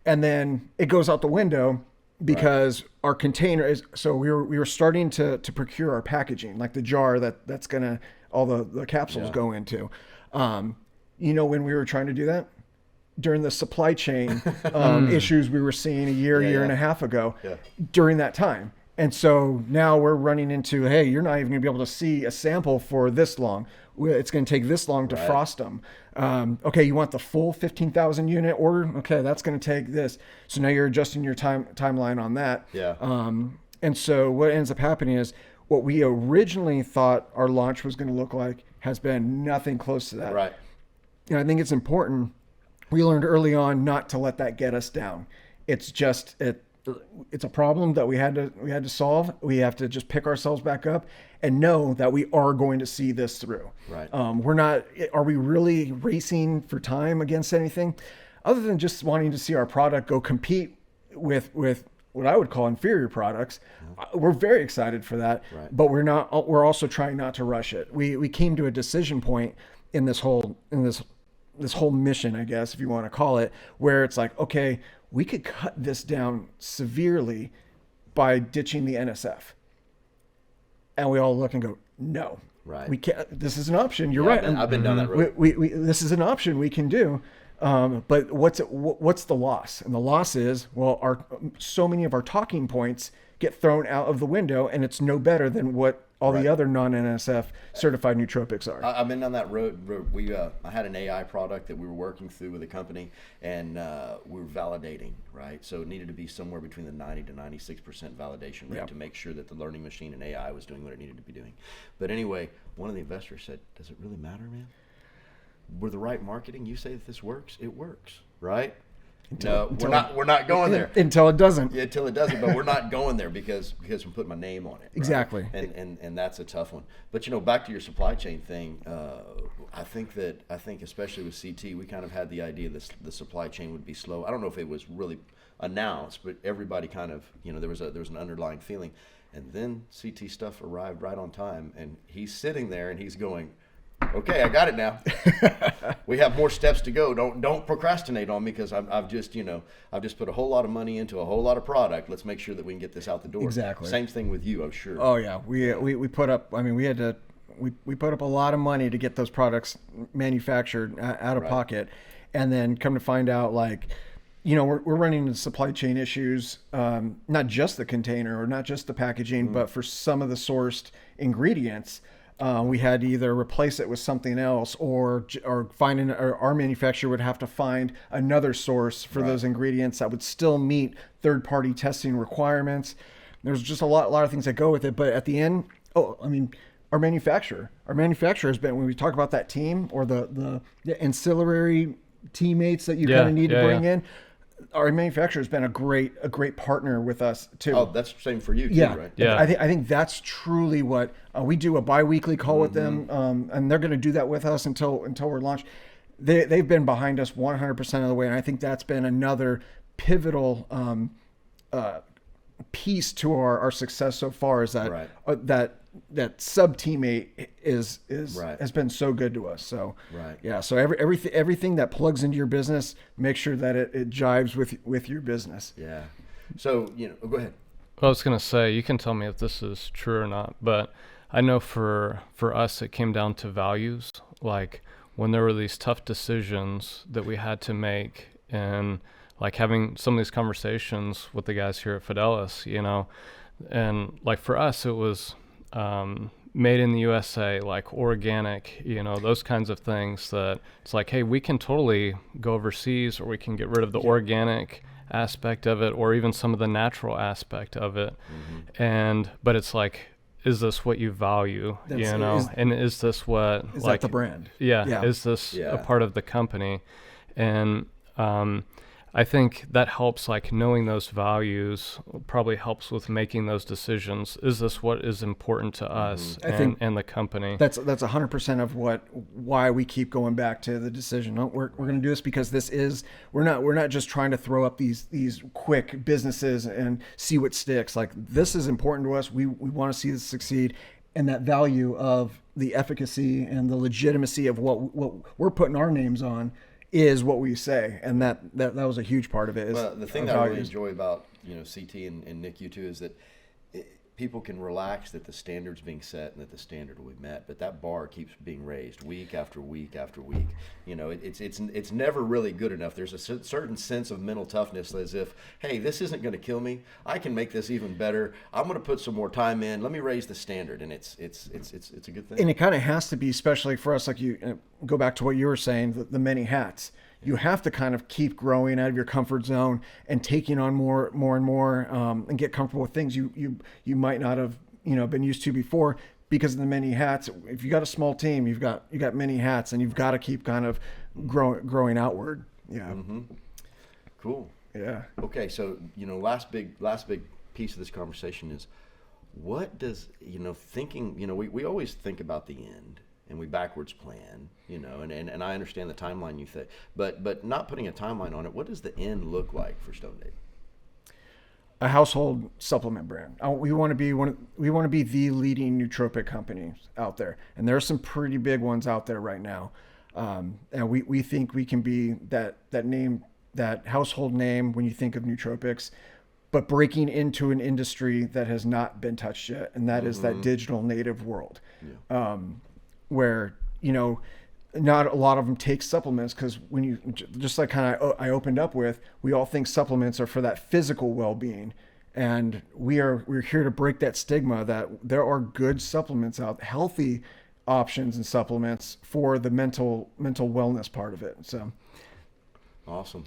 and then it goes out the window. Because our container is, so we were starting to procure our packaging, like the jar that's gonna all the capsules go into. When we were trying to do that, during the supply chain issues we were seeing a year and a half ago, during that time. And so now we're running into, hey, you're not even gonna be able to see a sample for this long. It's going to take this long to frost them. Okay, you want the full 15,000 unit order? Okay, that's going to take this. So now you're adjusting your timeline on that. Yeah. And so what ends up happening is what we originally thought our launch was going to look like has been nothing close to that. Right. And I think it's important. We learned early on not to let that get us down. It's just it's a problem that we had to solve. We have to just pick ourselves back up and know that we are going to see this through. Right. Are we really racing for time against anything other than just wanting to see our product go compete with what I would call inferior products? We're very excited for that, but we're also trying not to rush it. We came to a decision point in this whole mission, I guess, if you want to call it, where it's like, okay, we could cut this down severely by ditching the NSF. And we all look and go, no, we can't. This is an option. You're right. I've been down that road. This is an option we can do. But what's the loss? And the loss is, so many of our talking points get thrown out of the window, and it's no better than what all the other non-NSF certified nootropics are. I've been down that road. I had an AI product that we were working through with a company, and we were validating, right? So it needed to be somewhere between the 90 to 96% validation rate to make sure that the learning machine and AI was doing what it needed to be doing. But anyway, one of the investors said, does it really matter, man? With the right marketing, you say that this works, it works, right? We're not going there until it doesn't. Yeah, until it doesn't. But we're not going there because I'm putting my name on it. Right? Exactly. And that's a tough one. But back to your supply chain thing. I think especially with CT, we kind of had the idea that the supply chain would be slow. I don't know if it was really announced, but everybody kind of there was an underlying feeling. And then CT stuff arrived right on time, and he's sitting there and he's going, okay, I got it now. We have more steps to go. Don't procrastinate on me because I've just put a whole lot of money into a whole lot of product. Let's make sure that we can get this out the door. Exactly. Same thing with you, I'm sure. Oh yeah, we put up. I mean, we put up a lot of money to get those products manufactured out of pocket, and then come to find out we're running into supply chain issues, not just the container or not just the packaging, but for some of the sourced ingredients. We had to either replace it with something else or our manufacturer would have to find another source for those ingredients that would still meet third-party testing requirements. There's just a lot of things that go with it. But at the end, our manufacturer has been, when we talk about that team or the ancillary teammates that you kind of need to bring in, our manufacturer has been a great partner with us too. Oh, that's the same for you too, right? Yeah. I think that's truly what we do, a bi-weekly call with them, and they're going to do that with us until we're launched. They've been behind us 100% of the way, and I think that's been another pivotal piece to our success so far. Is that that sub teammate has been so good to us. So so everything that plugs into your business, make sure that it jives with your business. Yeah. So go ahead. I was gonna say, you can tell me if this is true or not, but I know for us it came down to values. Like when there were these tough decisions that we had to make, and like having some of these conversations with the guys here at Fidelis, and like for us it was made in the USA, like organic, those kinds of things that it's like, hey, we can totally go overseas, or we can get rid of the organic aspect of it, or even some of the natural aspect of it. But it's like, is this what you value? And is this what is that the brand? Is this a part of the company? And I think that helps, like knowing those values probably helps with making those decisions. Is this what is important to us and the company? That's 100% of why we keep going back to the decision. No, we're going to do this because we're not just trying to throw up these quick businesses and see what sticks. Like, this is important to us. We want to see this succeed, and that value of the efficacy and the legitimacy of what we're putting our names on is what we say, and that was a huge part of it. Well, the thing that I really enjoy about CT and Nick, you too, is that people can relax that the standard's being set and that the standard will be met, but that bar keeps being raised week after week after week. It's never really good enough. There's a certain sense of mental toughness, as if, hey, this isn't going to kill me. I can make this even better. I'm going to put some more time in. Let me raise the standard, and it's a good thing. And it kind of has to be, especially for us, like you go back to what you were saying, the many hats. You have to kind of keep growing out of your comfort zone and taking on more and more, and get comfortable with things you might not have been used to before because of the many hats. If you got a small team, you've got many hats, and you've got to keep kind of growing outward. Yeah. Mm-hmm. Cool. Yeah. Okay, so last big piece of this conversation is, what does thinking? We always think about the end, and we backwards plan, and I understand the timeline you say, but not putting a timeline on it. What does the end look like for Stone Date? A household supplement brand. We want to be the leading nootropic company out there, and there are some pretty big ones out there right now. And we think we can be that name, that household name when you think of nootropics, but breaking into an industry that has not been touched yet, and that is that digital native world. Yeah. Where not a lot of them take supplements, because when you just like kind of I opened up with, we all think supplements are for that physical well-being, And we're here to break that stigma that there are good supplements out, healthy options and supplements for the mental wellness part of it. So awesome.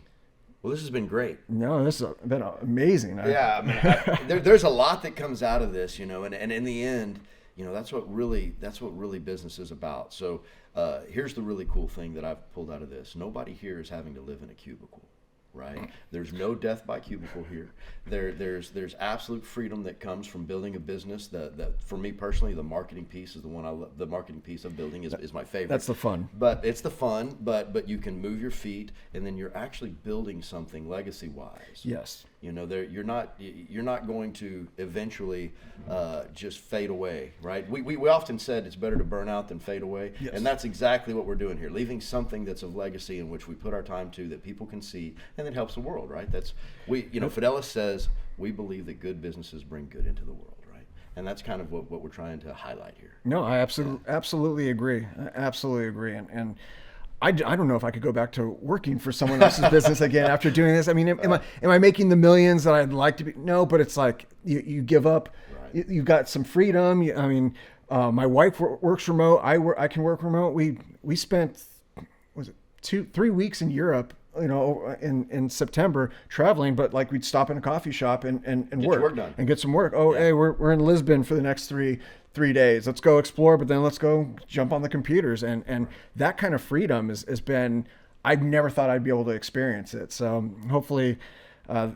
Well, this has been great. No, this has been amazing. Yeah, I mean, there's a lot that comes out of this, and in the end, that's what really business is about. So here's the really cool thing that I've pulled out of this. Nobody here is having to live in a cubicle. Right? There's no death by cubicle here. There's absolute freedom that comes from building a business. That for me personally, the marketing piece is the one I love. The marketing piece of building is my favorite. That's the fun. But it's the fun. But you can move your feet, and then you're actually building something legacy wise. Yes. You're not going to eventually just fade away, right? We often said it's better to burn out than fade away, yes. And that's exactly what we're doing here, leaving something that's of legacy in which we put our time to, that people can see, and that helps the world, right? That's Fidelis says we believe that good businesses bring good into the world, right? And that's kind of what we're trying to highlight here. No, I absolutely agree. I absolutely agree, and I don't know if I could go back to working for someone else's business again after doing this. I mean, am I making the millions that I'd like to be? No, but it's like you give up. Right. You've got some freedom. I mean, my wife works remote. I can work remote. We spent 2-3 weeks in Europe, in September traveling, but like we'd stop in a coffee shop and work done. and get some work. Oh, yeah. Hey, we're in Lisbon for the next three days. Let's go explore, but then let's go jump on the computers. And that kind of freedom has been, I've never thought I'd be able to experience it. So hopefully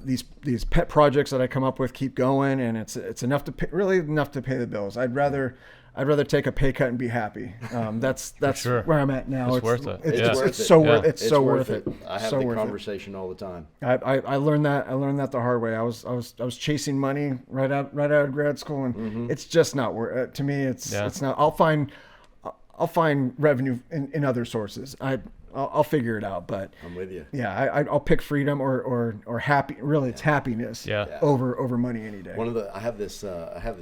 these pet projects that I come up with keep going, and it's enough to pay the bills. I'd rather take a pay cut and be happy. That's sure. where I'm at now. It's worth it. It's so worth it. I have the conversation all the time. I learned that the hard way. I was chasing money right out of grad school, and it's just not worth it. To me, it's not. I'll find revenue in other sources. I'll figure it out, but I'm with you. Yeah, I'll pick freedom or happy. Really, it's happiness. Over money any day. I have this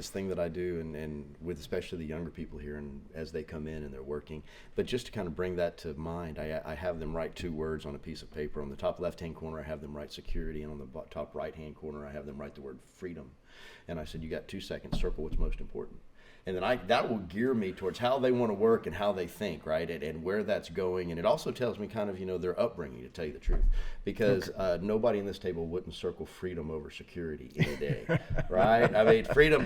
thing that I do, and with especially the younger people here, and as they come in and they're working. But just to kind of bring that to mind, I have them write 2 words on a piece of paper. On the top left-hand corner, I have them write security, and on the top right-hand corner, I have them write the word freedom. And I said, you got 2 seconds. Circle what's most important. And then that will gear me towards how they want to work and how they think, right? And where that's going. And it also tells me kind of, their upbringing, to tell you the truth. Because nobody in this table wouldn't circle freedom over security any day, right? I mean, freedom,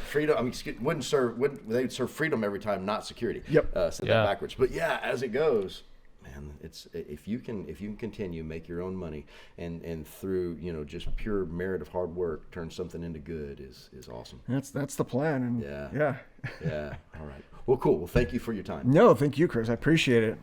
they'd serve freedom every time, not security. Yep. Said that backwards. But yeah, as it goes, man, it's if you can continue, make your own money, and through just pure merit of hard work, turn something into good is awesome. That's the plan. And yeah. All right. Well, cool. Well, thank you for your time. No, thank you, Chris. I appreciate it.